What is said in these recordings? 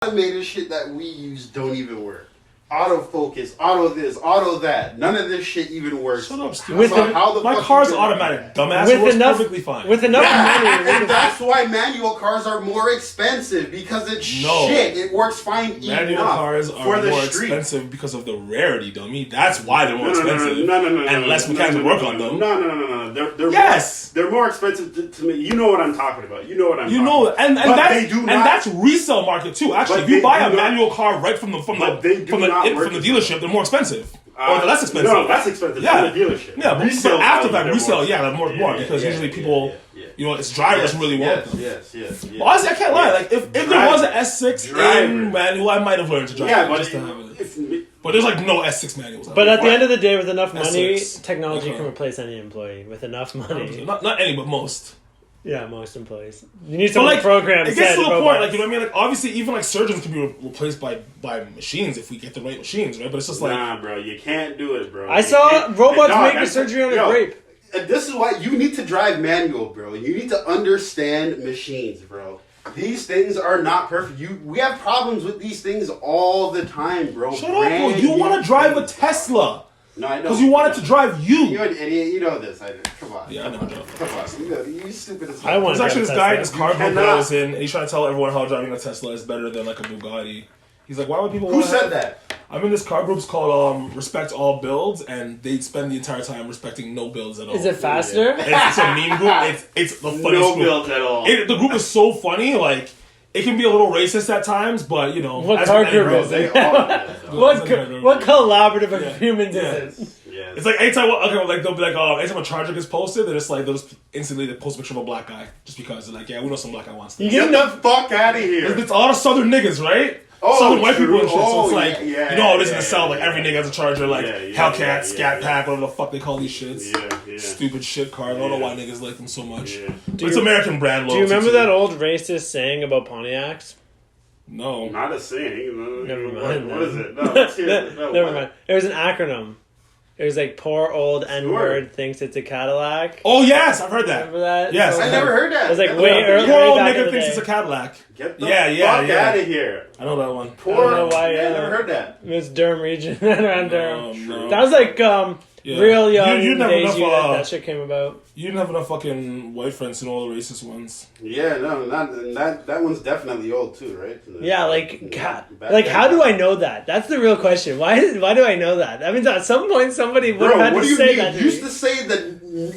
Automated shit that we use don't even work. Autofocus, auto this, auto that. None of this shit even works. Shut up, stupid. My car's automatic, dumbass. It works perfectly fine. With enough money. And that's why manual cars are more expensive, because it's shit. It works fine manual cars are more expensive because of the rarity, dummy. That's why they're more expensive. No. And less mechanics work on them. No. They're more expensive to me. You know what I'm talking about. You know what I'm talking about. And that's resale market too. Actually, if you buy a manual car right from the dealership, they're more expensive. Or they're less expensive. No, less expensive from the dealership. Yeah, but after that, resale, they're more because usually people, it's drivers really want them. Yes. Well, honestly, I can't lie. Like, if there was an S6 in manual, I might have learned to drive. Yeah, but there's like no S6 manuals. But at the end of the day, with enough money, technology can replace any employee. With enough money. Not any, but most. Yeah, most employees. You need some program. It gets to the point, like, you know what I mean? Like, obviously, even like surgeons can be replaced by machines if we get the right machines, right? But it's just like, nah, bro, you can't do it, bro. I saw robots making surgery on a grape. And this is why you need to drive manual, bro. You need to understand machines, bro. These things are not perfect. We have problems with these things all the time, bro. Shut up, bro. You want to drive a Tesla. No, I know. Because you want it to drive you. You're an idiot. You know this. Come on. Yeah, I know. Come on. You stupid as hell. There's actually this guy in his car that I was in, and he's trying to tell everyone how driving a Tesla is better than like a Bugatti. He's like, why would people Who said that? I'm in this car group called Respect All Builds, and they spend the entire time respecting no builds at all. Is it faster? It's a meme group. It's the funniest no group. builds at all. The group is so funny, like, it can be a little racist at times, but, you know. What car group is it? What collaborative of humans is it? Yes. It's like anytime, they'll be like, anytime a charger gets posted, they'll just instantly post a picture of a black guy, just because they're like, yeah, we know some black guy wants this. Get the fuck out of here! It's all the Southern niggas, right? Southern white people and shit. So it's like, you know how it is in the South, like every nigga has a charger, like Hellcat, Scat Pack, whatever the fuck they call these shits. Stupid shit cars. I don't know why niggas like them so much. It's American brand loyalty. Do you remember that old racist saying about Pontiacs? No. Not a saying. Never mind. What is it? No, let's hear it. Never mind. It was an acronym. It was like, poor old N-word thinks it's a Cadillac. Oh, yes, I've heard that. Remember that? Yes. I never heard that. It was like way early. Poor old back nigga thinks it's a Cadillac. Get the fuck out of here. I know that one. I don't know why. I never heard that. It was Durham region. Around Durham. No. That was like real young you days that shit came about. You didn't have enough fucking white friends to know all the racist ones. Yeah, no, that one's definitely old too, right? Yeah, like, God. Like, how do I know that? That's the real question. Why do I know that? That means at some point somebody would have had to say that to me.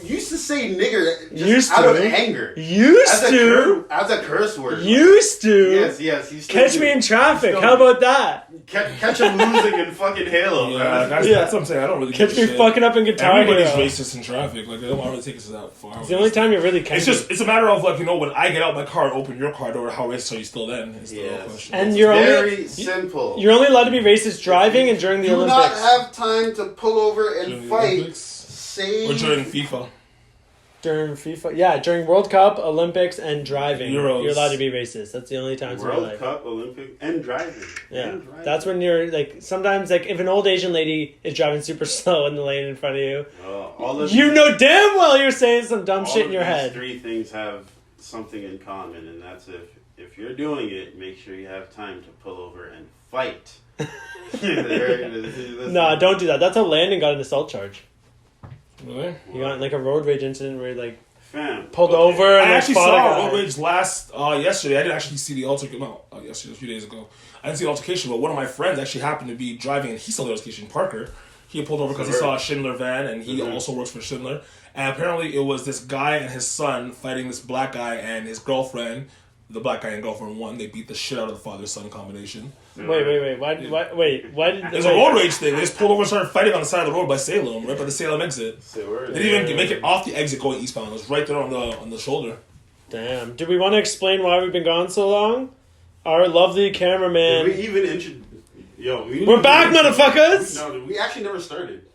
Used to say nigger just out of anger. As a curse word. Used to? Yes. Catch me in traffic. How about that? Catch him losing in fucking Halo. Yeah, that's what I'm saying. I don't really catch me fucking up in Guitar Hero. Everybody's racist in traffic. Like, they don't want to really take us that far. It's the only time you really catch it's a matter of, like, you know, when I get out my car and open your car door, how racist are you still then? Is the real question. And it's simple. You're only allowed to be racist driving and during the Olympics. Do not have time to pull over and fight. Or during FIFA. During FIFA, yeah, during World Cup, Olympics, and driving, Euros. You're allowed to be racist. That's the only times in your life. World Cup, Olympic, and driving. Yeah, that's when you're like. Sometimes, like, if an old Asian lady is driving super slow in the lane in front of you, you know damn well you're saying some dumb shit in your head. Three things have something in common, and that's if you're doing it, make sure you have time to pull over and fight. No, don't do that. That's how Landon got an assault charge. Really? You got like a road rage incident where he pulled Okay. over. And I actually saw road rage yesterday. I didn't actually see the altercation. No, yesterday, a few days ago. I didn't see the altercation, but one of my friends actually happened to be driving, and he saw the altercation. Parker, he had pulled over because he saw a Schindler van, and he also works for Schindler. And apparently, it was this guy and his son fighting this black guy and his girlfriend. The black guy and girlfriend won. They beat the shit out of the father-son combination. Wait. Why did There's a road rage thing. They just pulled over and started fighting on the side of the road by Salem, right by the Salem exit. They didn't even make it off the exit going eastbound. It was right there on the shoulder. Damn. Do we want to explain why we've been gone so long? Our lovely cameraman. Did we even introduce... We're back, motherfuckers! No, we actually never started.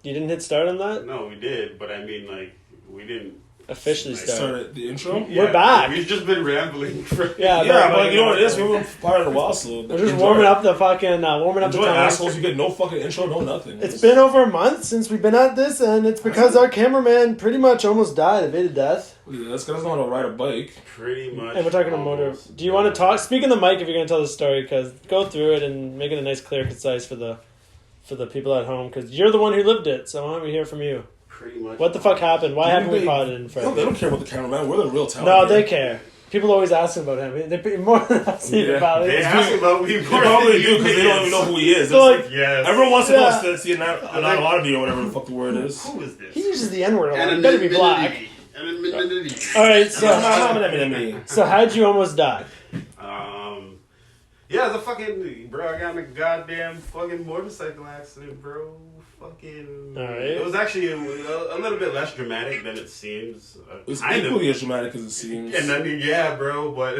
You didn't hit start on that? No, we did, but I mean, like, we didn't... officially Started the intro. We're back. We've just been rambling. Yeah, but you know what it is? We were part of the while, so we're just warming up the fucking warming up the time. Assholes, you get no fucking intro, no nothing. It's been over a month since we've been at this, and it's because our cameraman pretty much almost died, evaded death. Yeah, that's because I don't know how to ride a bike. Pretty much. And we're talking about motor. Do you want to talk? Speak in the mic if you're going to tell the story, because go through it and make it a nice, clear, concise for the people at home, because you're the one who lived it. So why don't we hear from you? Pretty much. What the fuck happened? Why haven't we caught it in front? No, they don't care about the cameraman. We're the real talent. No, they care. People always ask about him. They more than asking about it. They ask about me. They probably do because they don't even know who he is. So like, everyone wants to know to see an autonomy or whatever the fuck the word is. Who is this? He uses the N word a lot. He better be black. Anonymity. All right, so how'd you almost die? Yeah, the fucking bro. I got in a goddamn fucking motorcycle accident, bro. Fucking. All right. It was actually a little bit less dramatic than it seems. It's equally as dramatic as it seems. And I mean, yeah, bro, but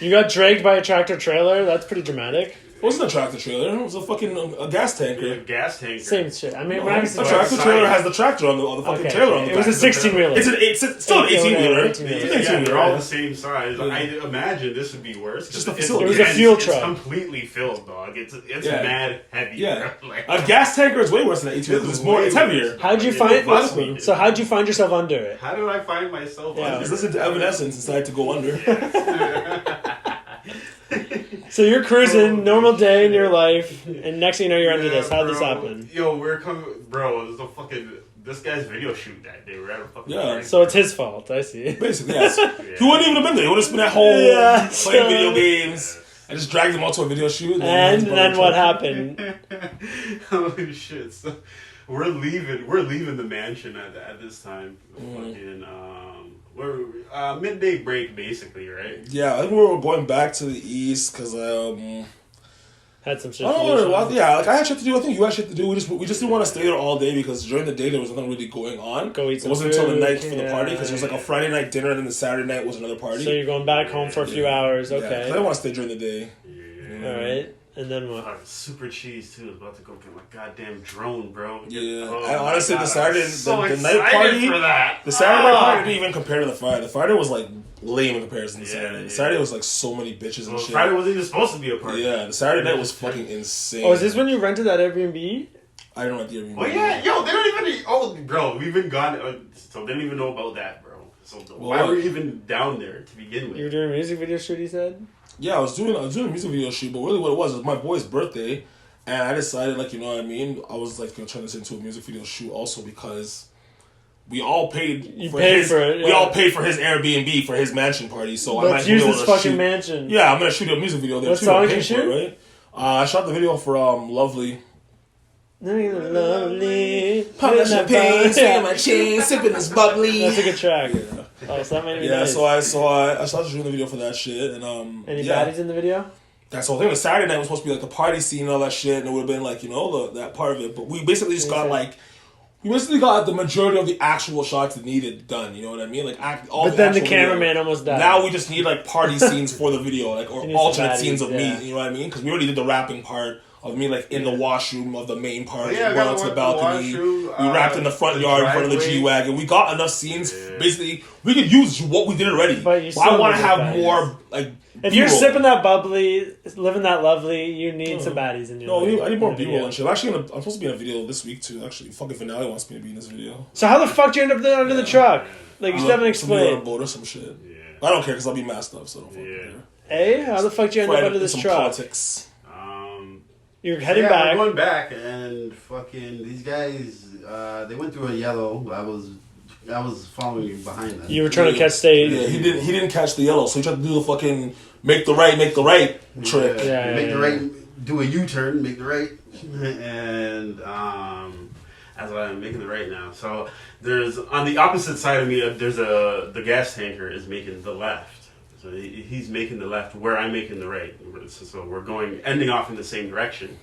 You got dragged by a tractor trailer? That's pretty dramatic. It wasn't a tractor trailer. It was a fucking a gas tanker. a gas tanker. Same shit. I mean, No, when I a was tractor trailer has the tractor on the fucking trailer on the it was back. a 16-wheeler. It's still an 18-wheeler. It's an 18-wheeler. Yeah, they're all the same size. Yeah. I imagine this would be worse. Just a it's- facility. It was a fuel it's truck. completely filled, dog. It's Yeah. mad heavy. Yeah, bro. Like, a gas tanker is way worse than an 18-wheeler. It's heavier. How'd you find? So how'd you find yourself under it? How did I find myself? Yeah. under Just listen to Evanescence and decide to go under. So you're cruising, normal day in your life, and next thing you know, you're under this. How'd this bro. happen? Yo, we're coming, bro. There's a fucking this guy's video shoot that day. We're at a fucking party. So it's his fault. I see. Basically, yes. He wouldn't even have been there. He would have spent at home playing video games. I just dragged him out to a video shoot. And then what happened? Holy shit! So we're leaving the mansion at this time. Fucking we're midday break basically, right? Yeah, I think we were going back to the east because Had some shit. I don't know. Well, yeah, like I had shit to do. I think you had shit to do. We just didn't want to stay there all day because during the day there was nothing really going on. Go eat It some wasn't until the food, night for the party because it was like a Friday night dinner and then the Saturday night was another party. So you're going back home for a few hours. Yeah, 'cause I Okay. didn't want to stay during the day. All right. And then what? Super cheese too. I was about to go get my goddamn drone, bro. Yeah, Oh and honestly, my the God, Saturday, I'm so the night excited party, for that. the Saturday night party didn't even compare to the Friday. The Friday was like lame in comparison to the Saturday. Yeah. The Saturday was like so many bitches and Well, shit. Friday wasn't even supposed to be a party. Yeah, the Saturday night was fucking insane. Oh, is this when you rented that Airbnb? I don't know what the Airbnb. Well, yeah, yo, they don't even. Oh, bro, we've been gone. So they don't even know about that, bro. So why were we even down there to begin with? You were doing a music video shoot, he said? Yeah, I was doing a music video shoot, but really what it was my boy's birthday, and I decided, like, you know what I mean? I was like gonna turn this into a music video shoot also because we all paid. You paid for it. Yeah. We all paid for his Airbnb for his mansion party, so I might Let's be use able this to fucking shoot. mansion. Yeah, I'm gonna shoot a music video there What too. song I'm did you paying for shoot? it, right? I shot the video for Lovely. Lovely. Popping champagne, swinging my chain, sipping this bubbly. That's a good track. Yeah. Oh, so that made me Yeah, nice. so I started shooting the video for that shit, and Any yeah. baddies in the video? That's the whole thing. The Saturday night was supposed to be like the party scene and all that shit, and it would have been like, you know, that part of it. But we basically just got the majority of the actual shots that needed done. You know what I mean? Like But then the cameraman almost died. Now we just need like party scenes for the video, like or alternate baddies, scenes of yeah. me. You know what I mean? Because we already did the rapping part of me, like in the washroom of the main part, Yeah, going out to the balcony. We rapped in the front yard in front of the G wagon. We got enough scenes. Yeah. Basically, we could use what we did already. But you I still want to need have baddies. more like. If you're B-roll. sipping that bubbly, living that lovely, you need some baddies in your life. No, I need more in the B-roll video. and shit. I'm supposed to be in a video this week too. Actually, fucking Finale wants me to be in this video. So how the fuck do you end up under the truck? Like, you still haven't Somebody on a explained. boat or some shit. Yeah. I don't care because I'll be masked up, so don't fucking Yeah. care. Hey, how the fuck do you end up under this some truck? politics. You're heading We're back. going back, and fucking these guys, they went through a yellow. I was following behind them. You were trying to catch stage. Yeah, he didn't catch the yellow, so he tried to do the fucking make the right trick. Yeah, make yeah, the right, do a U-turn, make the right, and that's why I'm making the right now. So there's on the opposite side of me, the gas tanker is making the left. So he's making the left where I'm making the right. So we're ending off in the same direction.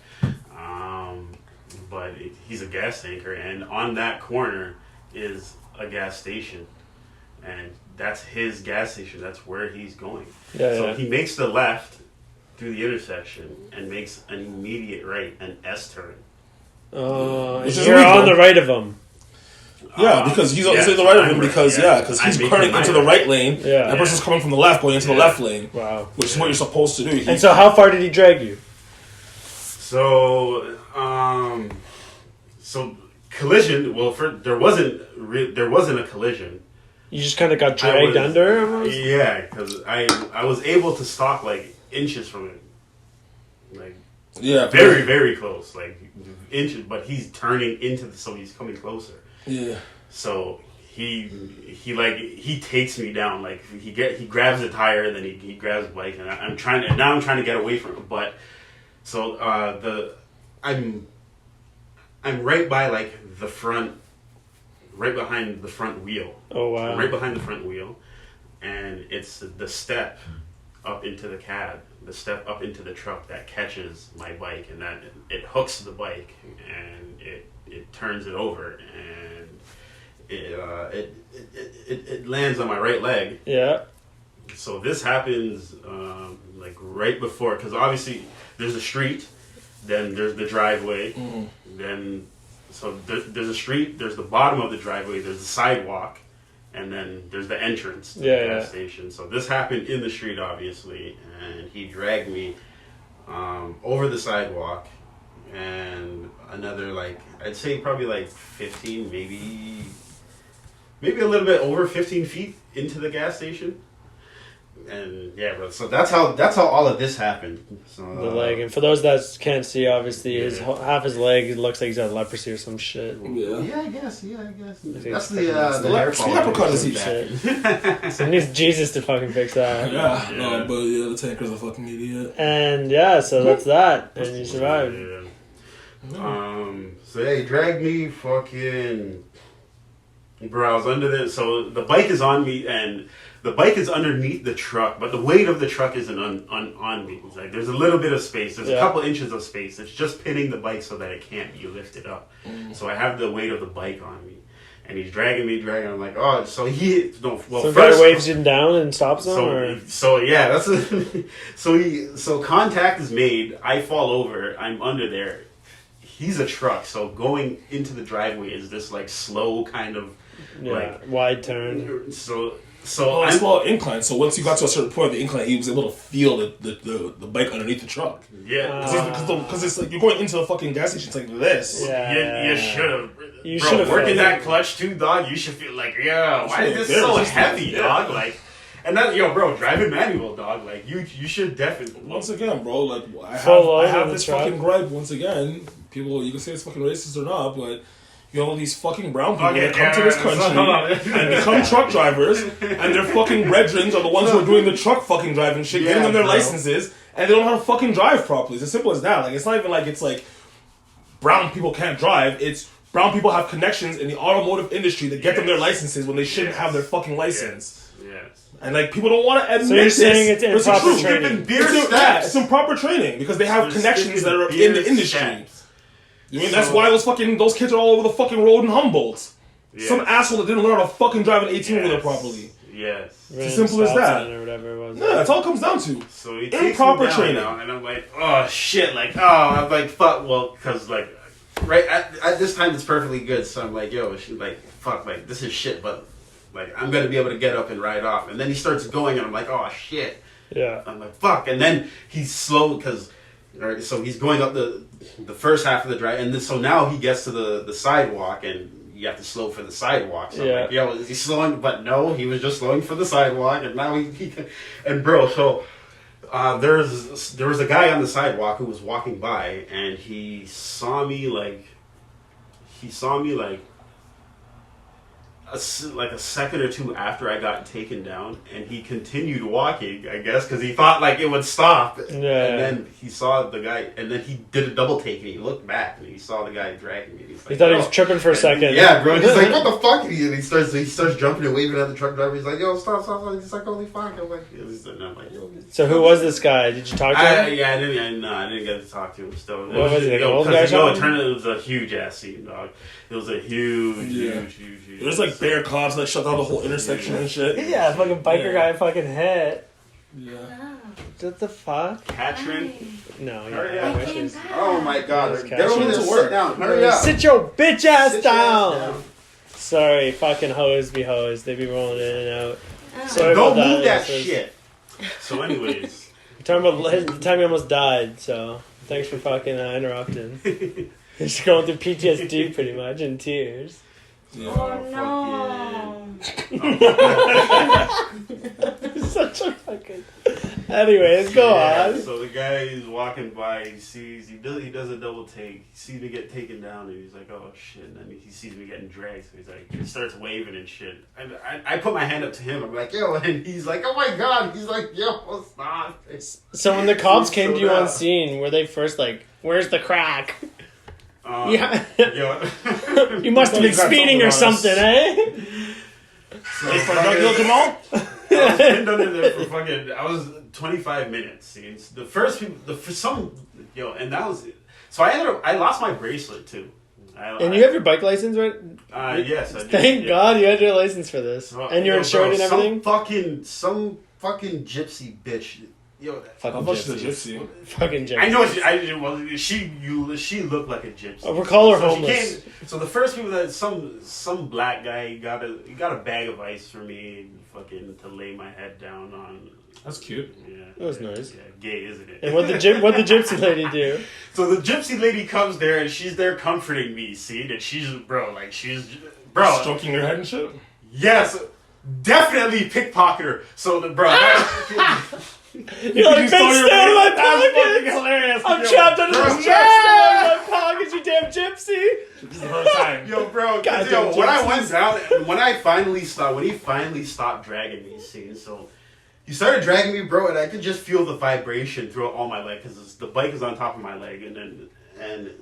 But he's a gas tanker, and on that corner is a gas station, and that's his gas station. That's where he's going. So he makes the left through the intersection and makes an immediate right, an S turn. You're Which is on illegal. the right of him. Yeah, because he's in the right lane because he's turning into the right lane. Yeah. That person's coming from the left, going into the left lane. Wow. Which is what you're supposed to do. And so, how far did he drag you? So, collision. Well, there wasn't a collision. You just kind of got dragged under. Almost? Yeah, because I was able to stop like inches from it, like very very close, like inches. But he's turning so he's coming closer. Yeah. So he takes me down. Like he grabs the tire, and then he grabs the bike, and I'm trying to get away from him. But so I'm right by like the front, right behind the front wheel. Oh wow! I'm right behind the front wheel, and it's the step up into the cab, the step up into the truck that catches my bike, and that it hooks the bike, and it turns it over, and it lands on my right leg. Yeah. So this happens like right before, because obviously there's a street, then there's the driveway, then so there's a street, there's the bottom of the driveway, there's the sidewalk, and then there's the entrance to the gas station. So this happened in the street, obviously, and he dragged me over the sidewalk, and another, like, I'd say probably like 15, maybe a little bit over 15 feet into the gas station. And yeah, bro. So that's how all of this happened. So, the leg, and for those that can't see, obviously his half his leg, it looks like he's got leprosy or some shit. Yeah, I guess. That's the hair follicle disease. So he needs Jesus to fucking fix that. But the tanker's a fucking idiot. And so that's that, and you survived. So he dragged me, fucking. Bro, I was under this. So the bike is on me, and the bike is underneath the truck, but the weight of the truck isn't on me. It's like there's a little bit of space. There's a couple inches of space. It's just pinning the bike so that it can't be lifted up. So I have the weight of the bike on me, and he's dragging me. I'm like, oh, so he no. Well, so first guy waves him down and stops him. So contact is made. I fall over. I'm under there. He's a truck, so going into the driveway is this like slow kind of wide turn. So it's a incline. So once you got to a certain point of the incline, he was able to feel the bike underneath the truck. Yeah, because it's like you're going into a fucking gas station. It's like this. You should have. You should have working that clutch too, dog. You should feel like, why is this so heavy, dog? Like, and that, bro, driving manual, dog. Like, you should definitely. Once again, bro, like I have this fucking gripe once again. People, you can say it's fucking racist or not, but you know, these fucking brown people that come to this country and become truck drivers, and their fucking brethren are the ones who are doing the truck fucking driving shit, getting them their licenses, and they don't know how to fucking drive properly. It's as simple as that. Like, it's not even like it's like brown people can't drive. It's brown people have connections in the automotive industry that get them their licenses when they shouldn't have their fucking license. And like people don't want to admit so you're this. saying it's improper training. It's improper training because they have connections that are in the industry. You mean that's why those kids are all over the fucking road in Humboldt? Some asshole that didn't learn how to fucking drive an 18-wheeler properly. Yes. It's as simple as that. Or whatever it was. Yeah, that's all it comes down to. So he improper training. Now, and I'm like, oh shit, like, I'm like, fuck, well, because like, right at this time it's perfectly good. So I'm like, like, fuck, like this is shit, but like I'm gonna be able to get up and ride off. And then he starts going, and I'm like, oh shit. Yeah. I'm like, fuck, and then he's slow because. Right, so he's going up the first half of the drive, and then, so now he gets to the sidewalk, and you have to slow for the sidewalk. So I'm like, is he slowing? But no, he was just slowing for the sidewalk, and now he and bro, so there was a guy on the sidewalk who was walking by, and he saw me like a second or two after I got taken down, and he continued walking, I guess, because he thought like it would stop. And then he saw the guy, and then he did a double take, and he looked back, and he saw the guy dragging me. He thought he was tripping for a second. Yeah, bro. He's like, what the fuck? And he starts jumping and waving at the truck driver. He's like, yo, stop. He's like, holy fuck. I'm like, yo. So who was this guy? Did you talk to him? I didn't get to talk to him still. What was he, like an old guy? It turned out it was a huge ass scene, dog. It was a huge. There's like bear cops that shut down the whole intersection and shit. Yeah, fucking biker guy fucking hit. Yeah. What the fuck? Katrin? No. Hurry up. Oh my god. Get over there, sit down. Hurry up. Sit your bitch ass down. Sorry, fucking hoes be hoes. They be rolling in and out. Oh. Sorry Don't about move that listeners. shit. So, anyways. We're talking about the time he almost died, so thanks for fucking interrupting. He's going through PTSD pretty much in tears. Yeah. Oh no! Such a fucking. Anyways, go on. So the guy is walking by, he does a double take, he sees me get taken down, and he's like, oh shit, and then he sees me getting dragged, so he's like, he starts waving and shit. And I put my hand up to him, I'm like, yo, and he's like, oh my god, he's like, yo, stop. So when the cops came So to you on bad. scene, were they first like, where's the crack? Yeah. Yo. You must have been Probably speeding or got something something, eh? So Hey, for drug dealer Jamal? I was pinned under there for fucking. I was 25 minutes. See, it's the first people, and that was. So I lost my bracelet too. And you have your bike license, right? Yes. I do, Thank yeah. God you had your license for this. So, And you're yo, insured bro, and everything? Some fucking gypsy bitch. Yo, How Fucking much is a gypsy. gypsy? Fucking gypsy. I know she looked like a gypsy. We'll call her So she homeless. so the first people that some black guy got a bag of ice for me, fucking to lay my head down on. That's cute. Yeah, That was nice. Yeah, gay, isn't it? And what the gypsy lady do? So the gypsy lady comes there and she's there comforting me. See, and she's bro. Stroking your head and shit? Yes, definitely pickpocketer. So the bro. You're like, stole bitch, your stay out of my weight? That's fucking pockets! hilarious. I'm Yo, trapped under bro, this yeah! chest, stay out of my pockets, you damn gypsy! This is the first time. Yo, bro, 'cause, Goddamn when I gypsies. went down, and when he finally stopped dragging me, see, so he started dragging me, bro, and I could just feel the vibration throughout all my leg, because the bike is on top of my leg, and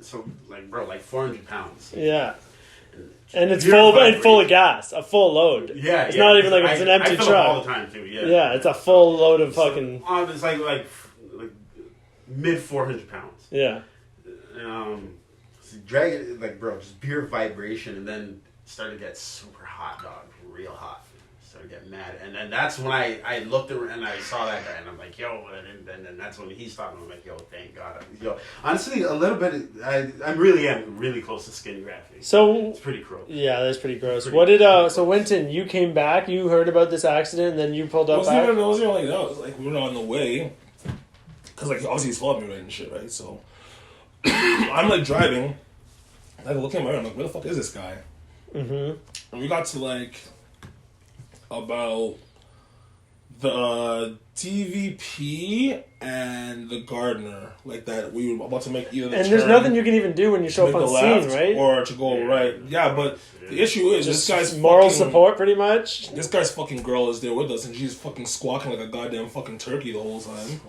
so, like, bro, like 400 pounds. Yeah. And it's Pure full of vibration. gas, a full load. Yeah, It's yeah, not even like I- it's an empty I fill truck. up all the time, too, yeah. Yeah, it's a full load of fucking. So, it's like mid 400 pounds. Yeah. So drag it, like, bro, just pure vibration, and then started to get super hot, dog, real hot. Started getting mad, and then that's when I looked around and I saw that guy, and I'm like, yo, and then that's when he stopped, and I'm like, yo, thank God. Yo, honestly, a little bit, I really am really close to skinny graphic. So It's pretty gross. yeah, that's pretty gross. Pretty What did gross. so Winton? You came back. You heard about this accident, and then you pulled It up wasn't back. even like that. It was like we were on the way. Because, like, obviously he's following me right and shit, right? So I'm, like, driving. Like, looking at my I'm like, where the fuck is this guy? Mm-hmm. And we got to, like, about the TVP and the Gardener. Like, that we were about to make either the And there's turn nothing you can even do when you to show make up the on left scene, right? or to go right. Yeah, but the issue is Just this guy's moral fucking, support, pretty much. This guy's fucking girl is there with us, and she's fucking squawking like a goddamn fucking turkey the whole time.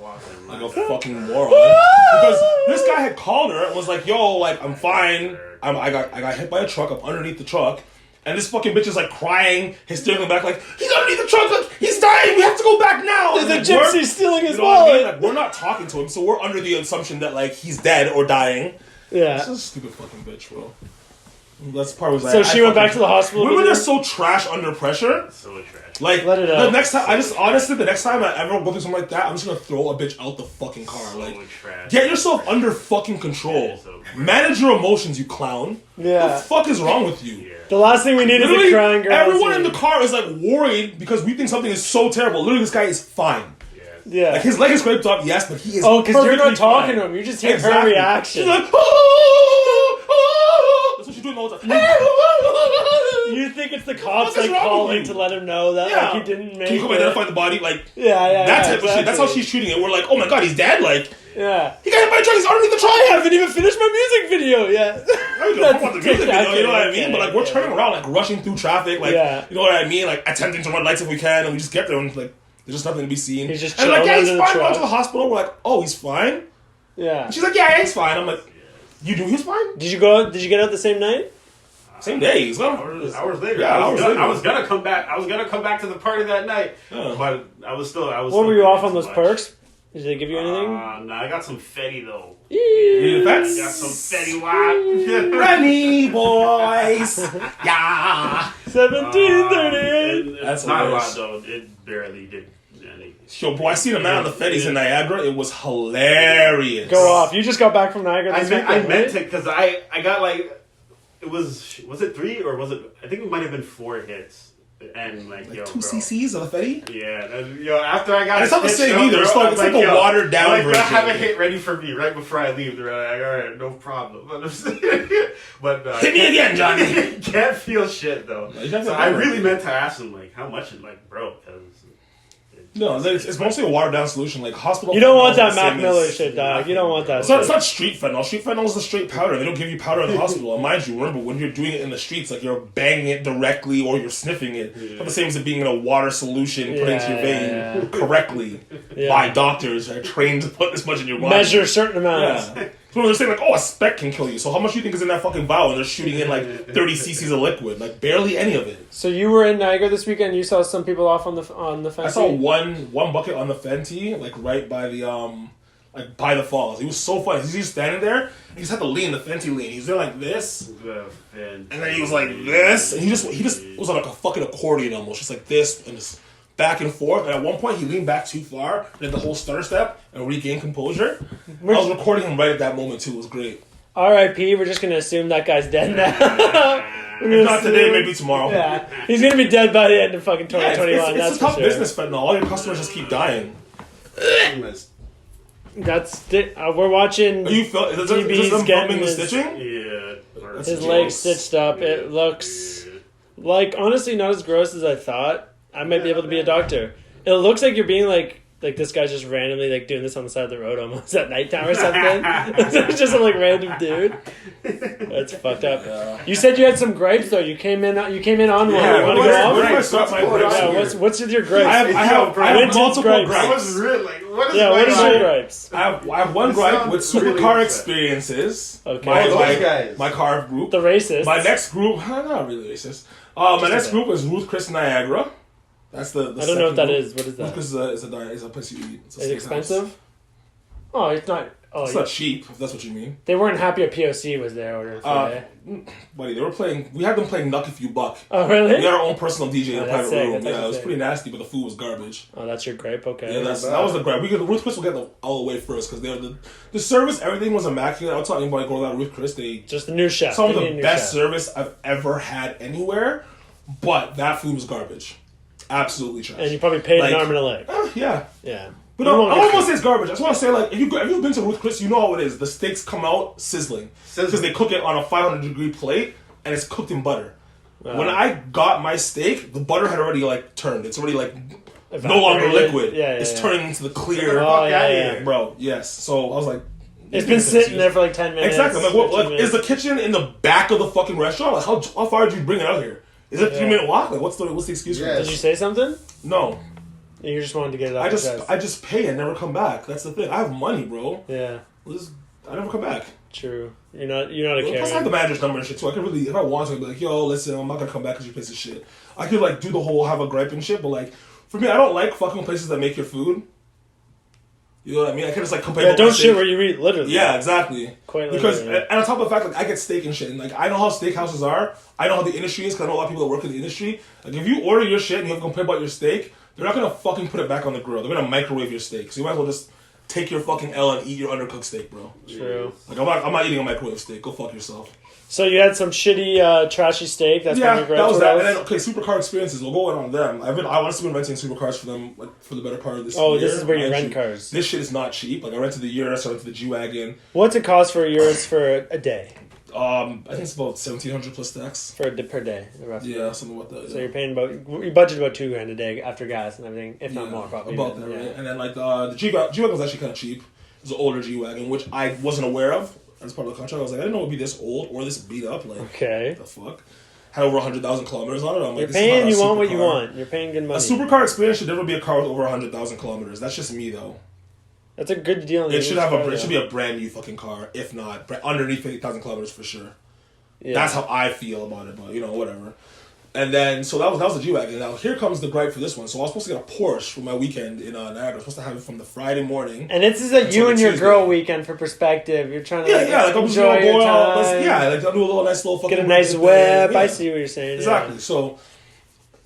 Like a fucking moron. Because this guy had called her and was like, yo, like, I'm fine. I got hit by a truck. I'm underneath the truck. And this fucking bitch is like crying, hysterically back, like, he's underneath the truck, like, he's dying, we have to go back now. There's And, a like, gypsy stealing his you know what I mean? wallet. Like, we're not talking to him, so we're under the assumption that, like, he's dead or dying. Yeah. This is a stupid fucking bitch, bro. That's the part was like, So she went back to the hospital. Women with are you? so trash under pressure. So trash. Like, Let it the out. next time, the next time I ever go through something like that, I'm just gonna throw a bitch out the fucking car. So Like, trash. get yourself under fucking control. Yeah, so trash. Manage your emotions, you clown. Yeah. What the fuck is wrong with you? Yeah. The last thing we need is a Literally, crying girl. everyone in scene. the car is like worried because we think something is so terrible. Literally, this guy is fine. Yeah. Like, his leg is scraped up, yes, but he is. Oh, because you're not perfectly talking fine. to him. You just hear Exactly. her reaction. She's like, oh, that's what she's doing all the time. You think it's the cops What is like wrong calling with you? to let him know that Yeah. like he didn't make Can you come it? identify the body? Like, Yeah, that type of shit. That's how exactly. she's treating it. We're like, oh my god, he's dead. Like, Yeah. he got hit by a truck. He's underneath the truck. I haven't even finished my music video yet. I don't give a fuck about the music video, you know what I okay, mean? But, like, we're okay. turning around, like, rushing through traffic, like, Yeah. you know what I mean? Like, attempting to run lights if we can, and we just get there, and, like, there's just nothing to be seen. He's just and, like, chilling yeah, he's under the fine. Going truck. to the hospital. We're like, oh, he's fine? Yeah. And she's like, yeah, he's fine. I'm like, you knew he was fine? Did you go? Did you get out the same night? Same day. He's gone. Hours later. Yeah, hours later. I was gonna come back. I was gonna come back to the party that night, Yeah. but I was still. What were you off on those perks? Did they give you anything? No, I got some Fetty though. You I fets? got some Fetty Wap. Rennie boys. Yeah. 1738. That's not a hilarious. lot though. It barely did any. Yo, boy, I seen a man on the Fetties in Niagara. It was hilarious. Go off. You just got back from Niagara I this meant, weekend, I meant right? it because I got like. it was it 3 or was it? I think it might have been 4 hits. And like 2 bro. cc's of Fetty? Yeah, and, after I got it's not the same up, either. It's bro, like, a watered down like, version. I have a hit ready for me right before I leave. They're like, all right, no problem. But hit me again, Johnny. Can't feel shit though. So I really meant to ask him like how much it bro, because. No, it's mostly a watered down solution. Like hospital. You don't want that is the Mac same Miller as- shit, dog. You don't want that. It's not street fentanyl. Street fentanyl is the straight powder. They don't give you powder in the hospital. And mind you, remember when you're doing it in the streets, like you're banging it directly or you're sniffing it. It's not the same as it being in a water solution put into your vein correctly by doctors that are trained to put this much in your body. Measure certain amounts. Yeah. So they're saying like, oh, a speck can kill you. So how much do you think is in that fucking vial? And they're shooting in like 30 cc's of liquid, like barely any of it. So you were in Niagara this weekend. You saw some people off on the fence. I saw one bucket on the Fenty, like right by the by the falls. He was so funny. He's just standing there. He just had to lean the Fenty lean. He's there like this, and then he was like this, and he just was like a fucking accordion almost, just like this and just back and forth. And at one point he leaned back too far, did the whole stutter step, and regained composure. I was recording him right at that moment too. It was great. R.I.P. We're just gonna assume that guy's dead now. If not today, maybe tomorrow. Yeah, he's gonna be dead by the end of fucking 2021. It's a tough business, fentanyl. All your customers just keep dying. We're watching. Are you is this them filming the stitching? Yeah. His leg stitched up. It looks like, honestly, not as gross as I thought. I might be able to be a doctor. It looks like you're being like this guy's just randomly like doing this on the side of the road almost at nighttime or something. It's just some like random dude. That's fucked up. Yeah. You said you had some gripes though. You came in on one. You want to go off? Where do I start my gripes? Yeah, what's with your gripes? I have multiple gripes. I was really like, what is your gripes? I have one gripe with supercar experiences. Okay. My car group. The racist. My next group, not really racist. My next group is Ruth Chris Niagara. That's the I don't know what that group. is. What is that? Ruth Chris is a place you eat. Is it expensive? Oh, it's not. Oh, it's not cheap, if that's what you mean. They weren't happy a POC was there ordering Friday. Buddy, we had them playing Nuck If You Buck. Oh, really? We had our own personal DJ in a private room. That's it was pretty nasty, but the food was garbage. Oh, that's your gripe? Okay. Yeah, that was the gripe. Ruth Chris will get all the way first, because the service, everything was immaculate. I'll tell anybody go to that Ruth Chris. Just the new chef. Some of the best service I've ever had anywhere, but that food was garbage. Absolutely trash. And you probably paid an arm and a leg. Yeah. Yeah. But no, I don't want to say it's garbage. I just want to say, like, if you've been to Ruth Chris, you know how it is. The steaks come out sizzling. Because they cook it on a 500-degree plate, and it's cooked in butter. Wow. When I got my steak, the butter had already, like, turned. It's already, like, no longer liquid. It's turning into the clear. Bro, yes. So I was like... It's been sitting there for, like, 10 minutes. Exactly. I'm like, is the kitchen in the back of the fucking restaurant? Like, how far did you bring it out here? Is it a 3-minute walk? Like, what's the excuse for that? Did you say something? No. You just wanted to get it off I just pay and never come back. That's the thing. I have money, bro. Yeah. I never come back. True. You're not a Karen. Plus, I have the manager's number and shit, so I can really, if I want to, I'd be like, yo, listen, I'm not gonna come back because you piece of shit. I could, like, do the whole have a gripe and shit, but, like, for me, I don't like fucking places that make your food. You know what I mean? I can just, like, complain about don't shit where you eat, literally. Yeah, exactly. Quite because, literally. and on top of the fact, like, I get steak and shit, and, like, I know how steakhouses are. I know how the industry is, because I know a lot of people that work in the industry. Like, if you order your shit and you have to complain about your steak, they're not gonna fucking put it back on the grill. They're gonna microwave your steak. So you might as well just take your fucking L and eat your undercooked steak, bro. True. Like, I'm not eating a microwave steak. Go fuck yourself. So you had some shitty, trashy steak. That's that was that. And then, okay, supercar experiences. We'll go in on them. I honestly been renting supercars for them, like, for the better part of this year. Oh, this is where you rent cars. This shit is not cheap. Like, I rented the Urus, I rented the G-Wagon. What's it cost for a Urus for a day? I think it's about 1,700 plus tax per day. Roughly. Yeah, something like that. So you're paying you budget about $2,000 a day after gas and everything, if not more, probably. About that, right? And then like the G-Wagon was actually kind of cheap. It was an older G-Wagon, which I wasn't aware of as part of the contract. I was like, I didn't know it would be this old or this beat up. Like, okay, what the fuck? Had over 100,000 kilometers on it. I'm like, you're paying. You want what you want. You're paying good money. A supercar experience should never be a car with over 100,000 kilometers. That's just me, though. That's a good deal. It should be a brand new fucking car, if not underneath 50,000 kilometers for sure. Yeah. That's how I feel about it, but whatever. And then, so that was the G-Wagon. Now, here comes the gripe for this one. So I was supposed to get a Porsche for my weekend in Niagara. I was supposed to have it from the Friday morning. And this is a you and your girl weekend for perspective. You're trying to like enjoy your time. Like I'll do a little nice little fucking... Get a nice whip. Yeah. I see what you're saying. Exactly. Yeah. So,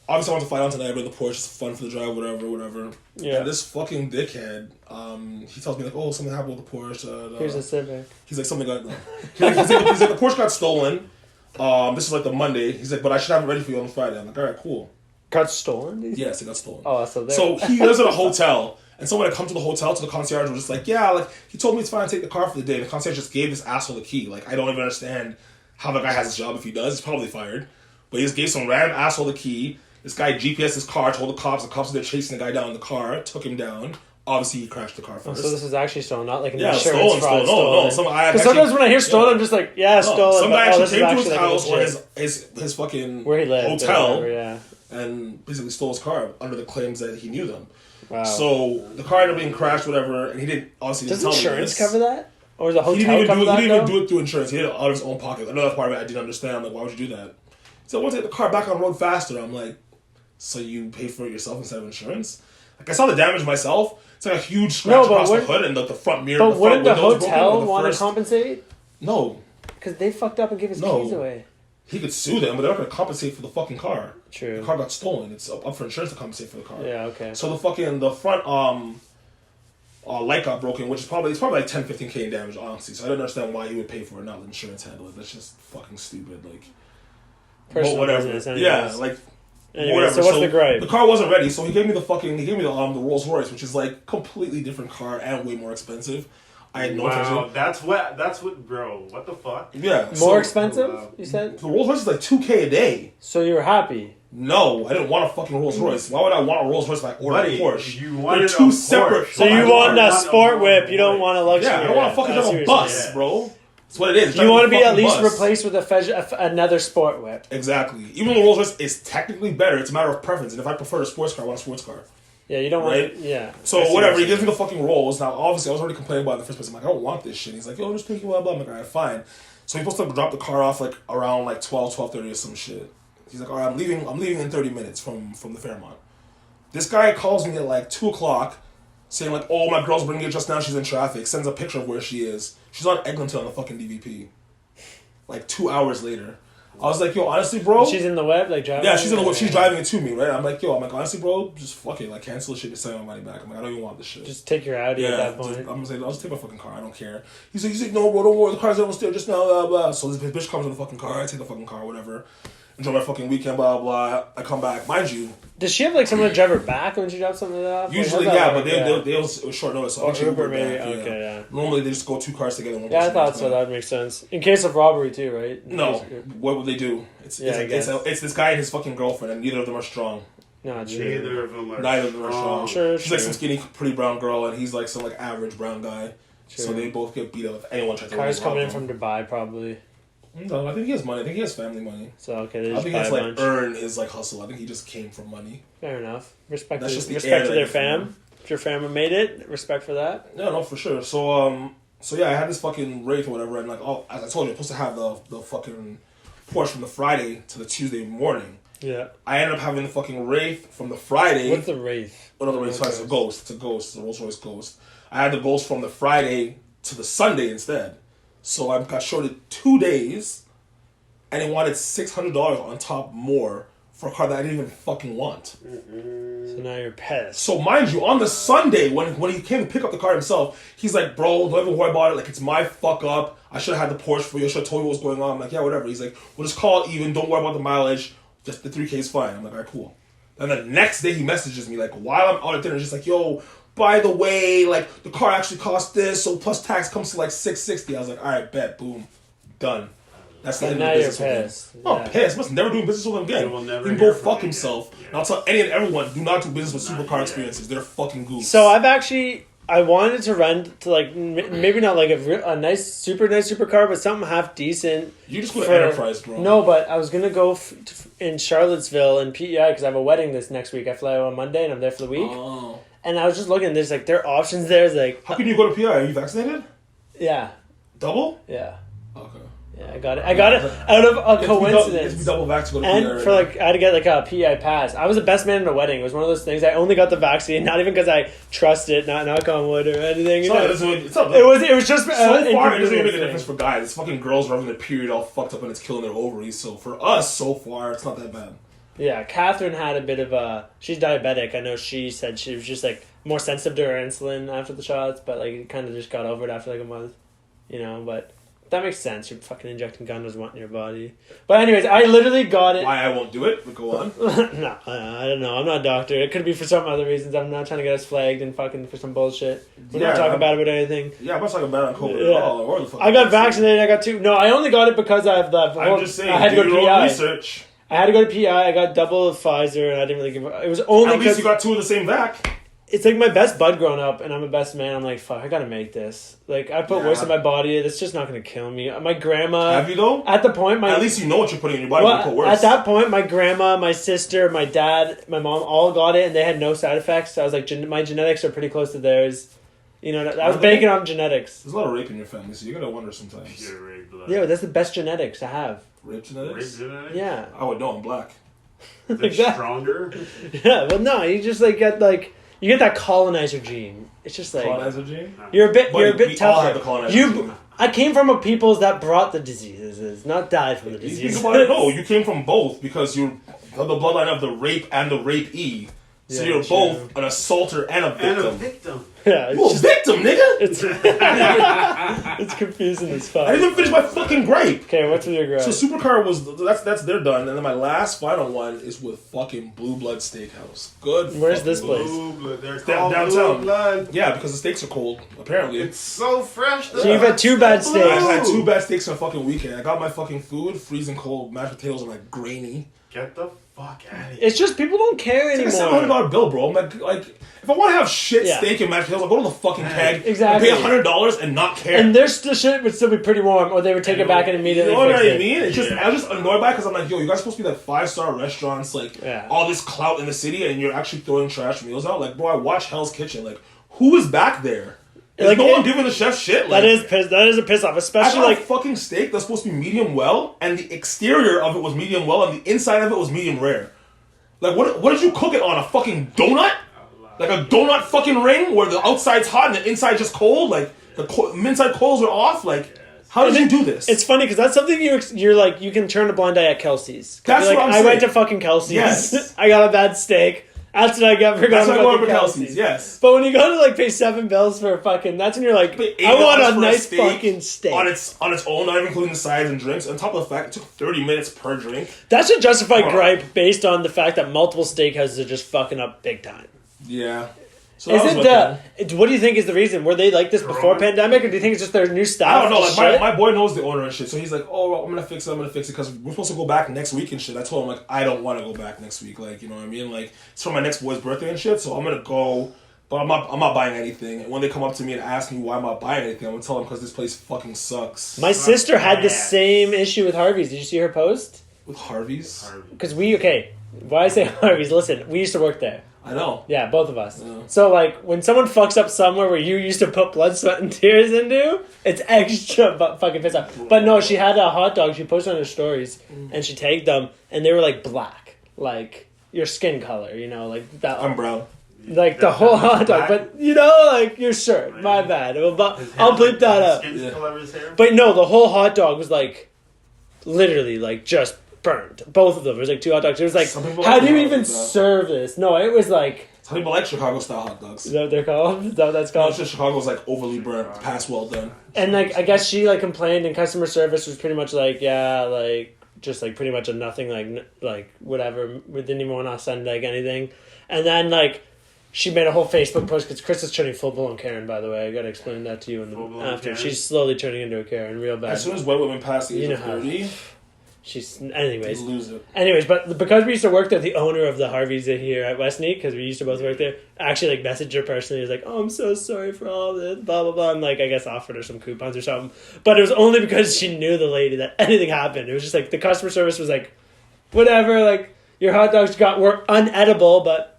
obviously I want to fly down to Niagara in the Porsche. It's fun for the drive, whatever. Yeah. And this fucking dickhead, he tells me like, oh, something happened with the Porsche. Here's a Civic. He's like, something got... he's like, the Porsche got stolen. This is like the Monday. He's like, but I should have it ready for you on Friday. I'm like, all right, cool. Got stolen? Yes, it got stolen. Oh, so there. So he lives at a hotel, and someone had come to the hotel to the concierge was just like, yeah, like he told me it's fine to take the car for the day. And the concierge just gave this asshole the key. Like I don't even understand how the guy has his job. If he does, he's probably fired. But he just gave some random asshole the key. This guy GPS his car, told the cops. The cops are there chasing the guy down in the car, took him down. Obviously, he crashed the car Oh, first. so this is actually stolen, not like an Yeah, insurance fraud. stolen. No. Because sometimes when I hear stolen, I'm just like, yeah, stolen. Some but, guy oh, actually this is came to his like house or legit. his fucking Where he lived, hotel, or whatever, yeah. and basically stole his car under the claims that he knew them. Wow. So the car ended up being crashed, whatever, and he didn't obviously. Does didn't tell me insurance this. cover that? Or does the He hotel cover that? He didn't even do it through insurance. He did it out of his own pocket. Another part of it I didn't understand. I'm like, why would you do that? So I want to get the car back on the road faster. I'm like, so you pay for it yourself instead of insurance? Like I saw the damage myself. It's like a huge scratch across the hood and the front mirror. But the wouldn't the front hotel want to compensate? No. Because they fucked up and gave his keys away. He could sue them, but they're not going to compensate for the fucking car. True. The car got stolen. It's up for insurance to compensate for the car. Yeah, okay. So the front light got broken, which is probably like 10, 15K in damage, honestly. So I don't understand why he would pay for it, not the insurance handle it. That's just fucking stupid. Like, Personal whatever. business, anyways. Yeah, like. Anyway, whatever. so what's the gripe? The car wasn't ready, so he gave me the Rolls Royce, which is like completely different car and way more expensive. I had no intention. That's what, bro. What the fuck? Yeah, More expensive? You said the Rolls Royce is like $2K a day. So you were happy? No, I didn't want a fucking Rolls Royce. Why would I want a Rolls Royce if I ordered a Porsche? You wanted They're two a separate. Porsche. So you want a sport whip? You don't want a luxury. Yeah, I don't want to fucking drive a bus, bro. That's what it is. You want to be at least bus. replaced with another sport whip. Exactly. Even though the Rolls Royce is technically better, it's a matter of preference. And if I prefer a sports car, I want a sports car. Yeah, you don't right? want. Yeah. So whatever, he gives me the fucking Rolls. Now, obviously, I was already complaining about it in the first place. I'm like, I don't want this shit. He's like, yo, just take it, blah blah. I'm like, all right, fine. So he's supposed to drop the car off like around like 12:30 or some shit. He's like, all right, I'm leaving in 30 minutes from the Fairmont. This guy calls me at like 2:00. Saying like, oh, my girl's bringing it just now, she's in traffic. Sends a picture of where she is. She's on Eglinton on the fucking DVP. Like 2 hours later. I was like, yo, honestly, bro. She's in the web, like driving? Yeah, she's in the web. She's driving it to me, right? I'm like, honestly, bro, just fuck it. Like, cancel the shit, just send my money back. I'm like, I don't even want this shit. Just take your Audi at that point. I'm gonna say, I'll just take my fucking car. I don't care. He's like, no, bro, don't worry. The car's downstairs just now, blah, blah. So this bitch comes in the fucking car. I take the fucking car, whatever. Enjoy my fucking weekend, blah, blah. I come back. Mind you. Does she have like someone to drive her back when she drops something off? Usually, like, yeah, but it was short notice. So or actually Uber, back, maybe. Okay, yeah. Normally, they just go two cars together. Yeah, I thought so. That would make sense. In case of robbery, too, right? No. What would they do? It's this guy and his fucking girlfriend, and neither of them are strong. Not true. Neither of them are strong. Sure, She's like some skinny, pretty brown girl, and he's like some like average brown guy. True. So they both get beat up if anyone tries to. Cars coming in from Dubai, probably. No, I think he has money. I think he has family money. So okay, they I just think buy it's a like bunch. earn his like hustle. I think he just came from money. Fair enough. Respect That's to, just the respect air to that their you fam. feel. If your fam made it, respect for that. Yeah, no, for sure. So yeah, I had this fucking Wraith or whatever, and like, as I told you, I'm supposed to have the fucking Porsche from the Friday to the Tuesday morning. Yeah. I ended up having the fucking Wraith from the Friday. What's the Wraith? Another Wraith. Sorry, it's a Ghost. It's a Ghost. It's a Rolls Royce Ghost. I had the Ghost from the Friday to the Sunday instead. So I got shorted 2 days, and it wanted $600 on top more for a car that I didn't even fucking want. So now you're pissed. So mind you, on the Sunday, when he came to pick up the car himself, he's like, bro, don't even worry about it. Like, it's my fuck up. I should have had the Porsche for you. I should have told you what was going on. I'm like, yeah, whatever. He's like, we'll just call it even. Don't worry about the mileage. Just the 3K is fine. I'm like, all right, cool. And the next day he messages me, like, while I'm out at dinner, just like, yo, by the way, like, the car actually cost this, so plus tax comes to like $660. I was like, all right, bet, boom, done. That's the end of the business with him. Pissed. I'm pissed. Must never do business with him again. He can go fuck himself. And I'll tell any and everyone, do not do business with supercar experiences. They're fucking goose. So I wanted to rent to like maybe not like a nice supercar, but something half decent. You just go to Enterprise, bro. No, but I was gonna go in Charlottesville in PEI because I have a wedding this next week. I fly out on Monday and I'm there for the week. Oh. And I was just looking. There's like there are options there. It's like how can you go to PI? Are you vaccinated? Yeah. Double? Yeah. Okay. Yeah, I got it. I got it out of a coincidence. It's double vax to go to and PI for like, I had to get like a PEI pass. I was the best man at a wedding. It was one of those things. I only got the vaccine, not even because I trust it, not knock on wood or anything. It was just so far. It doesn't even make a thing. difference for guys. It's fucking girls are having their period all fucked up and it's killing their ovaries. So for us, so far, it's not that bad. Yeah, Catherine had a bit of a. She's diabetic. I know she said she was just like more sensitive to her insulin after the shots, but like kind of just got over it after like a month, you know. But That makes sense. You're fucking injecting gun doesn't want in your body. But anyways, I literally got it. Why I won't do it? But go on. No, I don't know. I'm not a doctor. It could be for some other reasons. I'm not trying to get us flagged and fucking for some bullshit. We're not talking bad about anything. Yeah, I'm not talking bad on COVID at all. Or the fuck I got vaccinated. I got 2. No, I only got it because I have the. I'm just saying. I had to go to your own PI. research. I had to go to PI. I got double of Pfizer, and I didn't really give. It was only At least you got 2 of the same vac. It's like my best bud growing up, and I'm a best man. I'm like, fuck, I gotta make this. Like, I put worse in my body. It's just not gonna kill me. My grandma. Have you though? At the point, at least you know what you're putting in your body. Well, put worse. at that point, my grandma, my sister, my dad, my mom all got it, and they had no side effects. So I was like, my genetics are pretty close to theirs. You know, I was banking on genetics. There's a lot of rape in your family, so you gotta wonder sometimes. Pure rape blood. Yeah, that's the best genetics I have. Rape genetics? Rape genetics? Yeah. I would know. I'm black. They're stronger? Yeah, well, no, you just like get like. You get that colonizer gene. It's just like Colonizer gene? You're a bit We all tougher. have the colonizer gene. I came from a peoples that brought the diseases, not died from the You diseases. think about it, no, you came from both because you're the bloodline of the rape and the rapee. So Yeah, you're true. both an assaulter and a victim. And a victim. Yeah, You a victim, nigga! it's it's confusing as fuck. I didn't even finish my fucking gripe. Okay, what's with your gripe? So Supercar was that's they're done, and then my last final one is with fucking Blue Blood Steakhouse. Good. Where's fucking this place? Blue blood. They're Down- called downtown. blue blood. Yeah, because the steaks are cold. Apparently, It's so fresh. Though. So you've had 2 bad steaks. I had 2 bad steaks in a fucking weekend. I got my fucking food, freezing cold. Mashed potatoes are like grainy. Get the fuck out of here. It's just people don't care It's like a anymore. $700 bill, bro. I'm like, if I want to have shit Yeah. steak and mashed potatoes, I'll go to the fucking keg Exactly. and pay $100 and not care. And their shit would still be pretty warm, or they would take it back and you immediately know what fix I it. mean? It's just Yeah. I was just annoyed by it because I'm like, yo, you guys supposed to be like 5-star restaurants, like Yeah. all this clout in the city, and you're actually throwing trash meals out. Like, bro, I watch Hell's Kitchen. Like, who is back there? Is Like, no it- one giving the chef shit? Like, That is a piss off, I especially got like a fucking steak that's supposed to be medium well, and the exterior of it was medium well, and the inside of it was medium rare. Like, what did you cook it on? A fucking donut? Like a donut fucking ring where the outside's hot and the inside's just cold? Like, the inside coils are off? Like, how did you do this? it's funny because that's something you're like you can turn a blind eye at Kelsey's. 'Cause That's you're like, what I'm I went saying. to fucking Kelsey's. Yes. I got a bad steak. That's what I got for going That's to why I go fucking over Kelsey's. Kelsey's, yes. But when you go to like pay $7 for a fucking, that's when you're like, Pay I want $8 a for nice steak fucking steak. on its own, not even including the sides and drinks. On top of the fact, it took 30 minutes per drink. That should justify Come on. gripe based on the fact that multiple steakhouses are just fucking up big time. Yeah. So that was Isn't my thing. what do you think is the reason? Were they like this before pandemic, or do you think it's just their new style? I don't know. Like Shit? my boy knows the owner and shit, so he's like, "Oh, well, I'm gonna fix it because we're supposed to go back next week and shit." I told him like, I don't want to go back next week. Like, you know what I mean? Like, it's for my next boy's birthday and shit, so I'm gonna go. But I'm not buying anything. And when they come up to me and ask me why I'm not buying anything, I'm gonna tell them because this place fucking sucks. My sister had the same issue with Harvey's. Did you see her post? With Harvey's, Because why I say Harvey's? Listen, we used to work there. I know. Yeah, both of us. Yeah. So, like, when someone fucks up somewhere where you used to put blood, sweat, and tears into, it's extra fucking pissed off. But no, she had a hot dog. She posted on her stories, and she tagged them, and they were, like, black. Like, your skin color, you know, like that. I'm brown. Like, the whole hot dog. But, you know, like, your shirt. My bad. I'll bleep that up. Skin color of his hair? But no, the whole hot dog was, like, literally, like, just burned. Both of them. It was, like, 2 hot dogs. It was, like, Some people how like do you hot even dogs, though. serve this? No, it was, like... Some people like Chicago style hot dogs. Is that what they're called? Is that what that's called? It's just Chicago's like overly burnt, past well done. And like, I guess she like complained, and customer service was pretty much like, yeah, like just like pretty much a nothing, like whatever. We didn't even want to send like anything. And then like, she made a whole Facebook post because Chris is turning full blown Karen. By the way, I gotta explain that to you in the after. Karen? She's slowly turning into a Karen, real bad. As soon as white women pass the age You know of how- 30, She's they anyways. lose it. Anyways, but because we used to work there, the owner of the Harvey's here at Westmead, because we used to both work there, actually like messaged her personally. He was like, "Oh, I'm so sorry for all this, blah blah blah," and like I guess offered her some coupons or something. But it was only because she knew the lady that anything happened. It was just like the customer service was like, "Whatever, like your hot dogs were unedible, but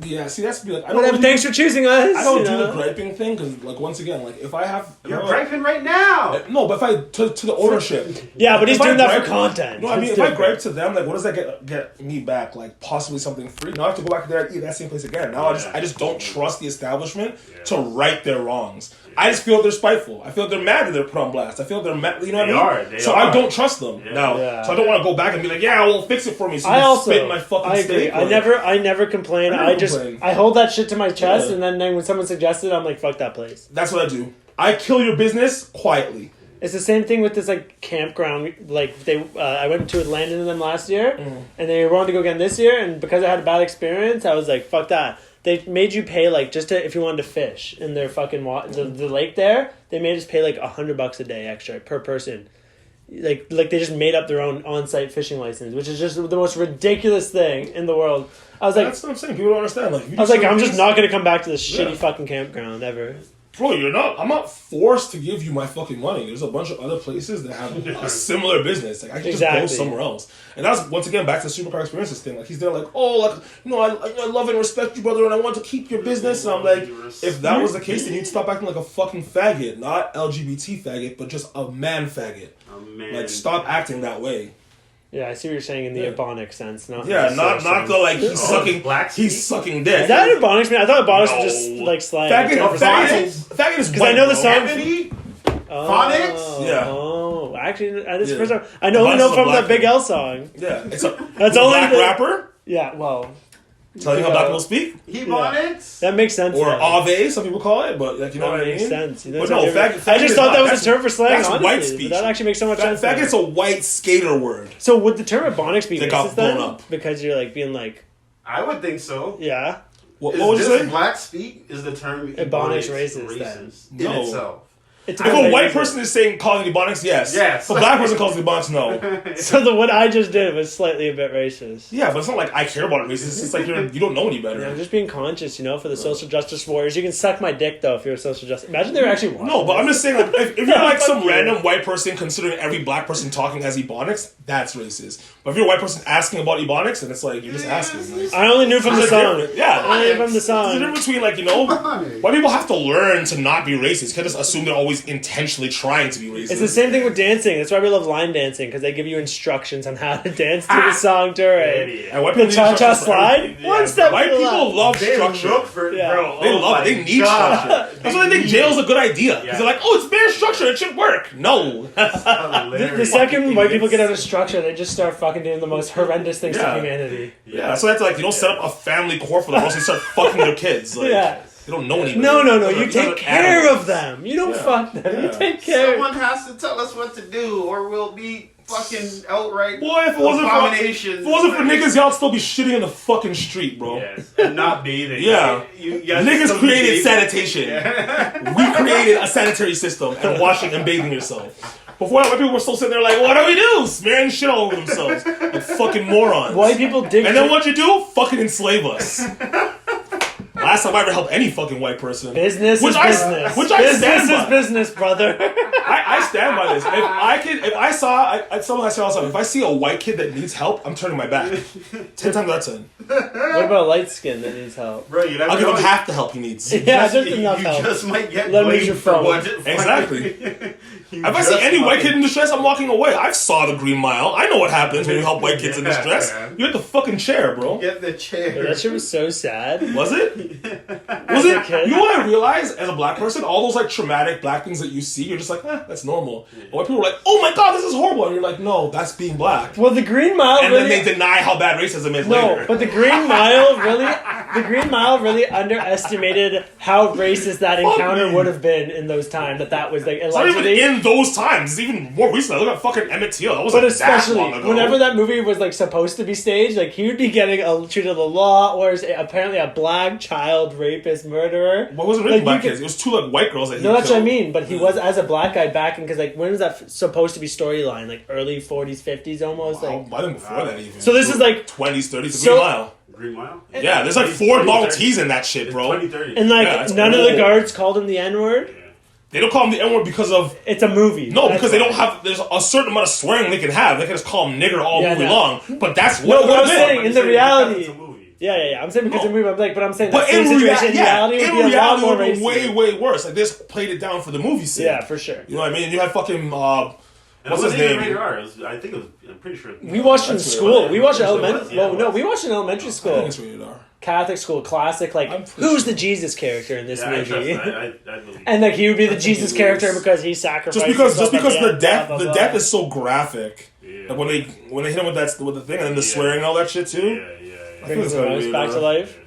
Yeah, see, that's be like I don't. whatever. Really, Thanks for choosing us." I don't you do know? the griping thing because, like, once again, like if I have, You're griping right now! no, but if I to the ownership, Yeah, but he's If I doing that gripe- for content. No, I mean It's if I different. gripe to them, like, what does that get me back? Like possibly something free. Now I have to go back there and eat that same place again. Now I just don't trust the establishment to right their wrongs. I just feel they're spiteful. I feel they're mad that they're put on blast. I feel they're mad. You know what I mean? They so are. I don't trust them now. Yeah. So I don't want to go back and be like, yeah, well, fix it for me. So I you also spit in my fucking I agree. steak. I Like, never complain. I never I complain. hold that shit to my chest, Yeah. and then when someone suggests it, I'm like, fuck that place. That's what I do. I kill your business quietly. It's the same thing with this like campground. Like I went to Atlanta with them last year, and they wanted to go again this year. And because I had a bad experience, I was like, "Fuck that." They made you pay like just to if you wanted to fish in their fucking the lake there. They made us pay like $100 a day extra per person. Like they just made up their own on-site fishing license, which is just the most ridiculous thing in the world. I was like, that's what I'm saying. People don't understand. Like, I was like, I'm just not gonna come back to this shitty fucking campground ever. Bro, you're not. I'm not forced to give you my fucking money. There's a bunch of other places that have a similar business. Like I can just go somewhere else. And that's once again back to the supercar experiences thing. Like he's there, like, oh, like I love and respect you, brother, and I want to keep your business. And I'm like, if that was the case, then you'd stop acting like a fucking faggot, not LGBT faggot, but just a man faggot. A man. Like stop acting that way. Yeah, I see what you're saying in the Ebonics sense. Not not the like he's sucking black. He's sucking dick. Is that Ebonics? I thought Ebonics was just like slang. Faggot is because I know the song. Phonics? Yeah. Oh, actually, this is the first time I know from the Big L song. Yeah, it's that's only black rapper. Yeah, well, telling you how black people speak. Ebonics? That makes sense. Or Ave, some people call it, but like you know what I mean. That makes sense. You know, but no, faggot. I just thought that was a term for slang. That's honestly, white speech. That actually makes so much sense. Faggot's a white skater word. So would the term Ebonics be That got racist then? blown up. Because you're like being like, I would think so. yeah. What would you say? Black speak is the term Ebonics racist in itself. If a white person is saying calling it Ebonics, yes. If a black person calls it Ebonics, no. So what I just did was slightly a bit racist. Yeah, but it's not like I care about it racist. It's like you don't know any better. Yeah, I'm just being conscious, for the social justice warriors. You can suck my dick though if you're a social justice. Imagine they were actually watching. No, but I'm just saying, like, if you're like some random white person considering every black person talking as Ebonics, that's racist. But if you're a white person asking about Ebonics, then it's like you're just asking. Like, I only knew from the song. Yeah, I only knew from the song. There's a difference between white people have to learn to not be racist. You can't just assume they're always intentionally trying to be racist. It's the same thing with dancing. That's why we love line dancing, because they give you instructions on how to dance to the song to it. And white people the cha-cha slide? Yeah. One step White people love structure. They love it. They need structure. That's why they think jail's a good idea. Because they're like, oh, it's bare structure. It should work. No. The second white people get out of structure, they just start fucking doing the most horrendous things to humanity. Yeah, so that's like, you don't set up a family core for them, or else they start fucking their kids. Like, they don't know anybody. No. You take care of them. You don't fuck them. You take care. Someone has to tell us what to do, or we'll be fucking outright Boy, if it wasn't for niggas, y'all still be shitting in the fucking street, bro. Yes, and not bathing. Yeah. Niggas created sanitation. Yeah. We created a sanitary system and washing and bathing yourself. Before that, white people were still sitting there like, what do we do? Smearing shit all over themselves. Like fucking morons. White people dig. And then what you do? Fucking enslave us. Last time I ever helped any fucking white person. Business is business. Which I stand by. Business, brother. I stand by this. If I see a white kid that needs help, I'm turning my back. 10 times out of 10. What about a light skin that needs help? Bro, I'll give him half the help he needs. Yeah, just enough help. You just might get Let me use your blamed for phone. what. Exactly. If I see any white kid in distress, I'm walking away. I saw the Green Mile. I know what happens when you help white kids in distress. You get the fucking chair, bro. Get the chair. Yo, that shit was so sad. Was it? Was it? You know what I realized as a black person? All those like traumatic black things that you see, you're just like, that's normal. And white people are like, oh my god, this is horrible. And you're like, no, that's being black. Well, the Green Mile and then they deny how bad racism is later. No, but the Green Mile really underestimated how racist that encounter would have been in those times. That was like, it's not even in those times. It's even more recent. Look at fucking Emmett Till. That wasn't that long ago. Whenever that movie was like supposed to be staged, like he would be getting treated the law, or apparently a black child rapist murderer. Well, it wasn't really black kids. It was two like white girls that he that's killed. what I mean. But he was as a black guy back in, because like when was that supposed to be storyline? Like early 40s, 50s, almost. Wow, like I think before that even. So this is like 20s, 30s. Green Mile. Green Mile? Yeah, there's like 4 Model T's in that shit, bro. 2030. And like none of the guards called him the N-word. They don't call him the N-word because of... It's a movie. No, because they don't have... There's a certain amount of swearing they can have. They can just call him nigger all movie long. But that's what... No, what I'm saying, in the reality... movie. Yeah. I'm saying because of the movie, but I'm saying but that same situation in reality would be a lot more it would racist. be way worse. Like, this played it down for the movie scene. Yeah, for sure. You know what I mean? And you had fucking... what's his name? I think it was... I'm pretty sure... We watched in school. We watched elementary... Yeah, Well, no, we watched in elementary school. I think it's rated R. Catholic school, classic, like, who's the Jesus character in this movie? I believe. And like he would be the Jesus character because he sacrificed. Just because the death blah, blah, blah. the death is so graphic. Yeah. Like when they hit him with the thing and then the swearing and all that shit too. Yeah. Brings the most back to life.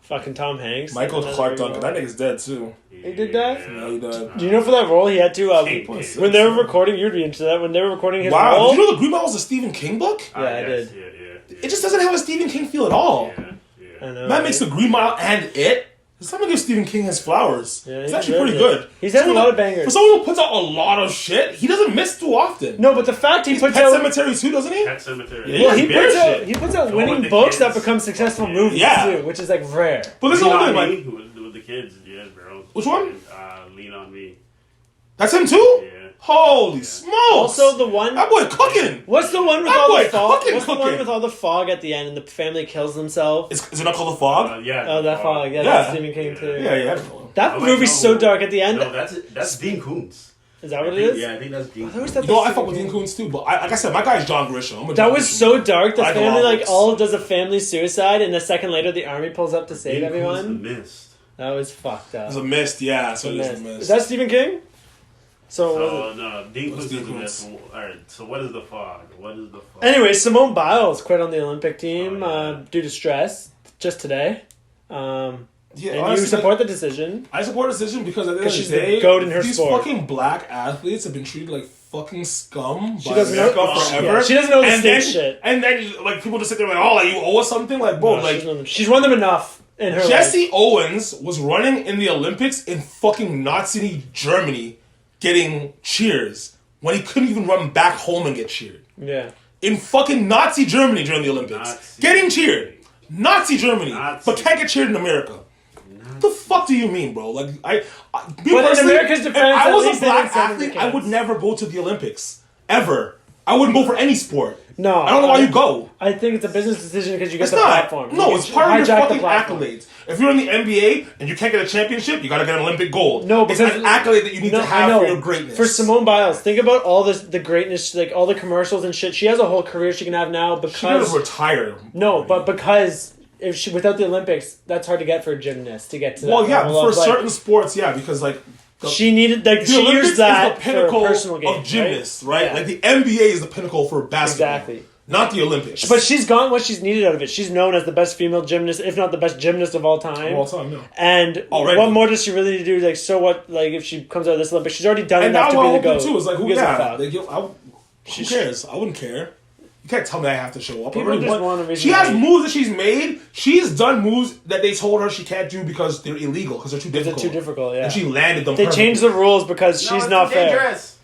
Fucking Tom Hanks. Michael Another Clark big Duncan. role. That nigga's dead too. He did that? Yeah, he died. Do you know for that role he had to King. when they were recording? You'd be into that when they were recording his Wow, role. did you know the Green Mile was a Stephen King book? Yeah, I did. Yeah. It just doesn't have a Stephen King feel at all. I know. That makes the Green Mile and it. Someone give Stephen King his flowers. Yeah, it's he actually pretty deserves it. good. He's had a Someone- lot of bangers. For someone who puts out a lot of shit, he doesn't miss too often. No, but the fact he puts Pet out Cemetery too, doesn't he? Pet Cemetery. Yeah, well, he bear puts out shit. he puts out The one winning with the books that kids. become successful movies Yeah. too, which is like rare. But there's Lean no on thing like Me, with the kids, yeah, bro. Which one? Lean on Me. that's him too. Yeah. Holy smokes! Also, the one. that boy cooking. What's the one with That all the boy fog? cooking, What's the one cooking. with all the fog at the end and the family kills themselves? Is it not called The Fog? Yeah. Oh, that fog. Yeah, Yeah. that's Stephen King too. Yeah, I don't know. That Oh, wait, movie's no. so dark at the end. No, that's Dean Koontz. Is that what I it think- is? Yeah, I think that's Dean I always Koontz. thought You know, that I was fuck with Stephen Dean Koontz too, but like I said, my guy's John Grisham. I'm a That John was Grisham. so dark. The I know family all like this. all does a family suicide, and a second later the army pulls up to save Dean Koontz, everyone. The Mist. That was fucked up. It's a mist, yeah. So it is a Is mist. that Stephen King? So, So, no, Dean What's Koontz Dean is the Koontz? Mist. Alright, so what is The Fog? What is The Fog? anyway, Simone Biles quit on the Olympic team Oh, yeah. due to stress just today. Yeah, And honestly, you support the decision. I support the decision because at the end of she's the the day, goat in her these sport. fucking black athletes have been treated like fucking scum by doesn't know- America forever. yeah, she doesn't know the and state then, shit. And then like people just sit there like, oh, like you owe us something, like bro, No, like she's won them enough in her life. Jesse Owens was running in the Olympics in fucking Nazi Germany, getting cheers when he couldn't even run back home and get cheered. Yeah. In fucking Nazi Germany during the Olympics, Nazi. getting cheered. Nazi Germany, Nazi. but can't get cheered in America. What the fuck do you mean, bro? Like, me But in personally, America's if defense, I at was a least they black didn't send them athlete, to I would camps. never go to the Olympics. Ever. I wouldn't go for any sport. No. I don't know why you go. I think it's a business decision because you get It's the not. platform. No, You it's can part of your hijack the fucking platform. accolades. If you're in the NBA and you can't get a championship, you gotta get an Olympic gold. No, it's because an accolade that you need to I have know. for your greatness. For Simone Biles, think about all the greatness, like all the commercials and shit. She has a whole career she can have now she because gotta retire. no, but because if she without the Olympics, that's hard to get for a gymnast to get to. Well, that yeah, level for of, like, certain sports, yeah, because like she needed like the she Olympics used that is the pinnacle for personal gain, of gymnasts, right? Yeah. Like the NBA is the pinnacle for basketball, Exactly. not the Olympics. But she's gotten what she's needed out of it. She's known as the best female gymnast, if not the best gymnast of all time. Of all time, no. And Already. what more does she really need to do? Like, so what? Like, if she comes out of this Olympics, she's already done And enough now to what be the I'm hoping goat. too is like, who who, gives a yeah, fuck? like, who cares? I wouldn't care. You can't tell me I have to show up. People I really just want a reason She to has hate. moves that she's made. She's done moves that they told her she can't do because they're illegal, because they're too They're difficult. too difficult. Yeah. And she landed them. They perfectly. changed the rules because she's not fair. dangerous.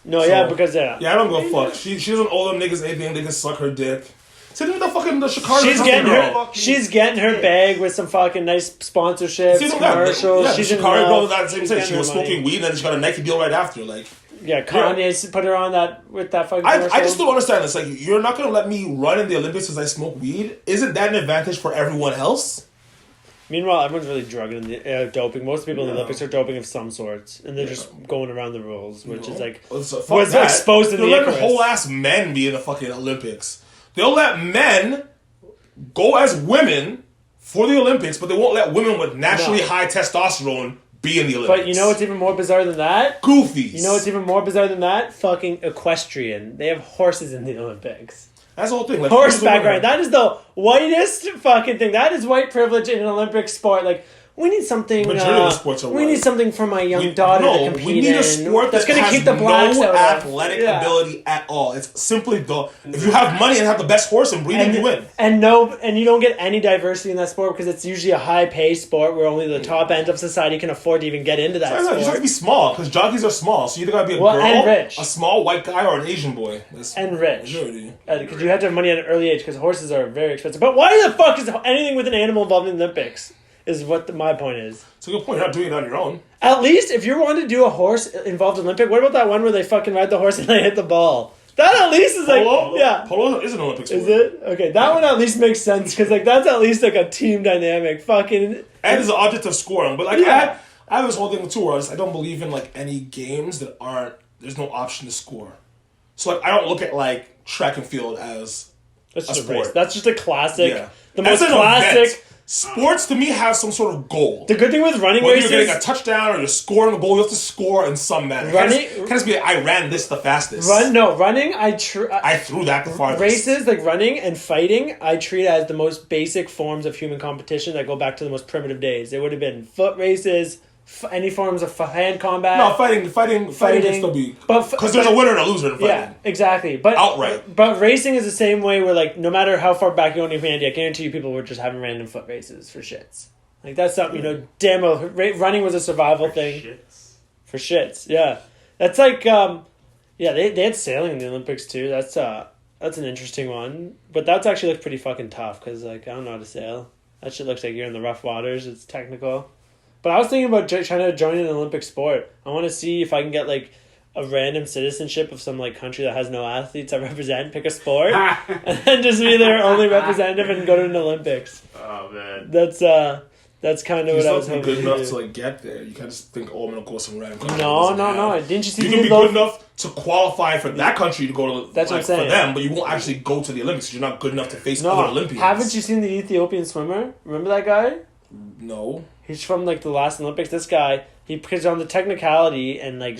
No, So- yeah, because yeah. Yeah, I don't give a fuck. She doesn't owe them niggas anything. They can suck her dick. Same with the fucking the Shakara. She's getting girl. her. She's getting her bag with some fucking nice sponsorships, See, look at that. commercials. Yeah, she's the in Shakari girl love. that same She's thing. getting She her was money. smoking weed and then she got a Nike deal right after. Like, Yeah, Kanye put her on that with that fucking. I commercial. just don't understand this. Like, you're not gonna let me run in the Olympics because I smoke weed. Isn't that an advantage for everyone else? Meanwhile, everyone's really drugging in the doping. Most people in the Yeah. Olympics are doping of some sorts, and they're just going around the rules, which is like So fuck was that. exposed in They'll the let Icarus. whole ass men be in the fucking Olympics. They'll let men go as women for the Olympics, but they won't let women with naturally No. high testosterone be in the Olympics. But you know what's even more bizarre than that? Goofies. You know what's even more bizarre than that? Fucking equestrian. They have horses in the Olympics. That's the whole thing. Like, Horseback riding. That is the whitest fucking thing. That is white privilege in an Olympic sport. Like, we need something. Majority of the sports are we white. need something for my young daughter to compete we need in. a sport that's that going to has keep the blacks no out of. athletic Yeah. ability at all. It's simply if you have money and have the best horse and breeding, you win. And you don't get any diversity in that sport because it's usually a high-paced sport where only the top end of society can afford to even get into that You just have to sport. be small because jockeys are small. So you either gotta be a Well, girl, and rich. a small white guy, or an Asian boy. That's And rich. majority. Because you have to have money at an early age because horses are very expensive. But why the fuck is anything with an animal involved in the Olympics? Is what my point is. It's a good point. You're not doing it on your own. At least if you wanted to do a horse involved in Olympic, what about that one where they fucking ride the horse and they hit the ball? That at least is like, Polo? yeah. Polo is an Olympic sport. Is it? Okay, that one at least makes sense because like that's at least like a team dynamic. Fucking And it's an object of scoring. But like Yeah. I have this whole thing too where I don't believe in like any games that aren't there's no option to score. So like I don't look at like track and field as that's a just a sport. race. That's just a classic. Yeah. The That's most an classic. event. Sports to me has some sort of goal. The good thing with running Whether races, you're getting a touchdown or you're scoring a goal, you have to score in some manner. Can't just be I ran this the fastest. running. I threw that the farthest. Races like running and fighting, I treat as the most basic forms of human competition that go back to the most primitive days. It would have been foot races, any forms of hand combat. No, fighting can still be because there's a winner and a loser in fighting. Yeah, exactly. But outright. But racing is the same way. Where like no matter how far back you go in humanity, I guarantee you people were just having random foot races for shits. Like that's something damn well. Running was a survival thing. Shits. For shits, yeah. That's like they had sailing in the Olympics too. That's an interesting one. But that's actually looks pretty fucking tough because like I don't know how to sail. That shit looks like you're in the rough waters. It's technical. But I was thinking about trying to join an Olympic sport. I want to see if I can get like a random citizenship of some like country that has no athletes I represent, pick a sport, and then just be their only representative and go to an Olympics. Oh man, that's kind of what I was hoping good to enough do. to like get there. You can't just think, oh, I'm gonna go some random country. No. Didn't you see? You can be good enough to qualify for that country to go to. That's what I'm saying. For them, but you won't actually go to the Olympics. You're not good enough to face other Olympians. Haven't you seen the Ethiopian swimmer? Remember that guy? No. He's from like the last Olympics. This guy, because on the technicality and like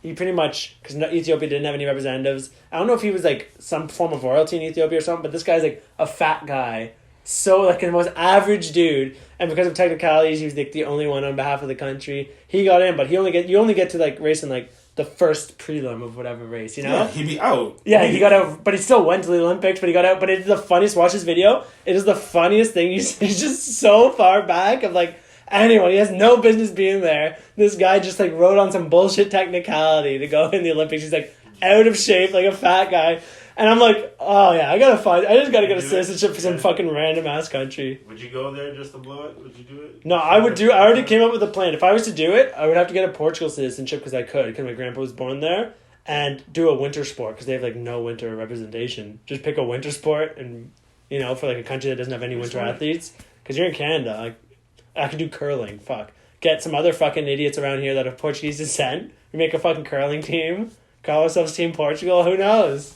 he pretty much, because Ethiopia didn't have any representatives. I don't know if he was like some form of royalty in Ethiopia or something, but this guy's like a fat guy. So like the most average dude, and because of technicalities, he was like the only one on behalf of the country. He got in, but you only get to like race in like the first prelim of whatever race, you know? Yeah, he'd be out. Yeah, he got out, but he still went to the Olympics, but he got out. But it's the funniest, watch this video. It is the funniest thing. He's just so far back of like, anyone, he has no business being there. This guy just like wrote on some bullshit technicality to go in the Olympics. He's like out of shape, like a fat guy. And I'm like, oh yeah, I just gotta get a citizenship for some fucking random ass country. Would you go there just to blow it? Would you do it? No, I already came up with a plan. If I was to do it, I would have to get a Portugal citizenship because my grandpa was born there, and do a winter sport because they have like no winter representation. Just pick a winter sport and, for like a country that doesn't have any winter athletes. Because you're in Canada, like, I could do curling, fuck. Get some other fucking idiots around here that have Portuguese descent. We make a fucking curling team. Call ourselves Team Portugal. Who knows?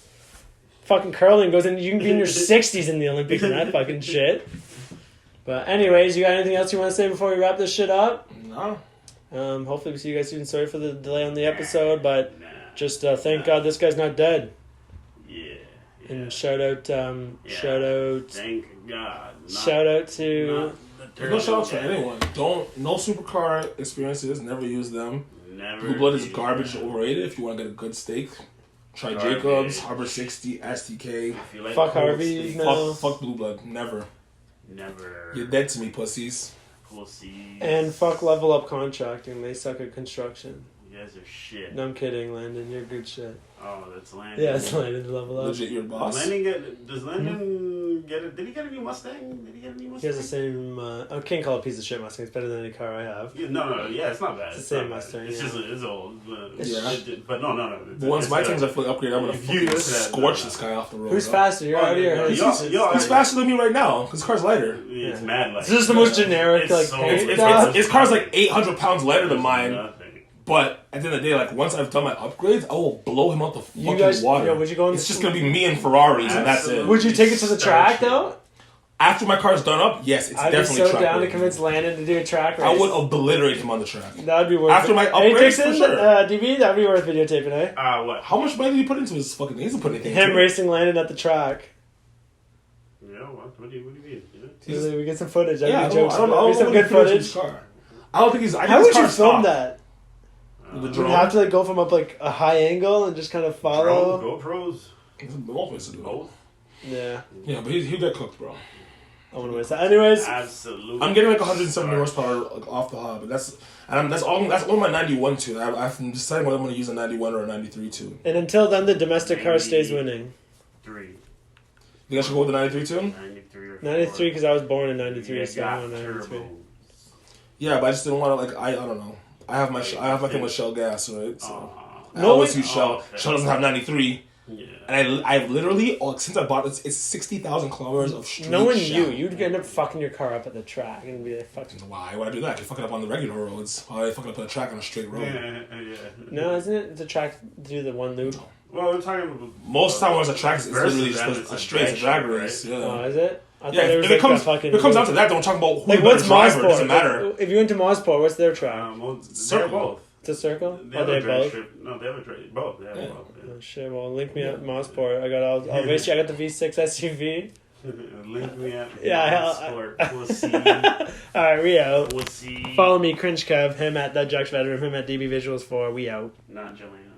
Fucking curling goes in. You can be in your 60s in the Olympics and that fucking shit. But anyways, you got anything else you want to say before we wrap this shit up? No. Hopefully we see you guys soon. Sorry for the delay on the episode, but just thank God this guy's not dead. Yeah. And shout out. Thank God. Shout out to. There's no shout out to anyone. No supercar experiences. Never use them. Blue Blood is garbage, overrated. If you want to get a good steak, try Jacobs, Harbor 60, STK. Like fuck Harvey. No. Fuck Blue Blood. Never. Never. You're dead to me, pussies. Pussies. And fuck Level Up Contracting. They suck at construction. You guys are shit. No, I'm kidding, Landon. You're good shit. Oh, that's Landon. Yeah, it's Landon Level Up. Legit, your boss. Does Landon get it? Did he get a new Mustang? He has the same. I can't call it a piece of shit Mustang. It's better than any car I have. Yeah, no, yeah, it's not bad. It's the same Mustang. It's just it's old. But But no. Once my things are fully upgraded, I'm gonna fucking scorch this guy off the road. Who's faster? You're out here. He's faster than me right now because his car's lighter. It's mad light. This is the most generic His car's like 800 pounds lighter than mine. But at the end of the day, like once I've done my upgrades, I will blow him out the fucking water. Yo, would you go? It's just gonna be me and Ferraris, and that's it. Would you take it to the track though? After my car's done up, yes, it's definitely I'd be so track down ready. to convince Landon to do a track race. I would obliterate him on the track. That'd be worth After it. my upgrades, for sure. DB, that'd be worth videotaping, eh? What? How much money did he put into his fucking? He doesn't put anything. Him into racing Landon at the track. Yeah, what do you mean? We get some footage. Yeah, I jokes. don't know. Some good footage. I don't think he's. How would you film that? The You drone. have to like go from up like a high angle and just kind of follow. GoPros. Both. Yeah, Yeah, but he'll get cooked, bro. I want to waste that. Anyways, Absolutely. I'm getting like 170 horsepower like, off the hub, and that's all my 91 to. I'm deciding whether I'm going to use a 91 or a 93 to. and until then, the domestic car stays winning. 3. You guys should go with the 93 to? 93 or 93 because I was born in 93, so I got want 93. turbo. Yeah, but I just didn't want to like I don't know. I have my thing with Shell gas, right? So I No, always wait. use Shell. Shell doesn't have 93. Yeah. And I've literally, since I bought it, it's 60,000 kilometers of straight Knowing Shell. you'd end up fucking your car up at the track and be like, fucking. Why would I do that? I can fuck it up on the regular roads. Why would I fuck up on a track on a straight road? Yeah. No, isn't it the track do the one loop? Well, we're talking about Most of the time when it's a track, it's literally versus just a straight drag race. Yeah. Oh, is it? I thought Yeah, there was if it like comes that fucking. if it comes down to that, don't talk about who like the what's driver. It Mosport? doesn't matter. Like, if you went to Mosport, what's their track? Well, they're Circle. both. It's a circle. They Oh, have they a have drag both. strip. No, they have a drag. Both. They have both. Yeah. Oh, shit. Well, link me up Mosport. I'll race you. I got the V6 SUV. Link me up. Yeah, Sport. We'll see. All right, we out. We'll see. Follow me, CringeKev. Him at that Jack's Veteran. Him at DB Visuals 4. We out. Not Joanne.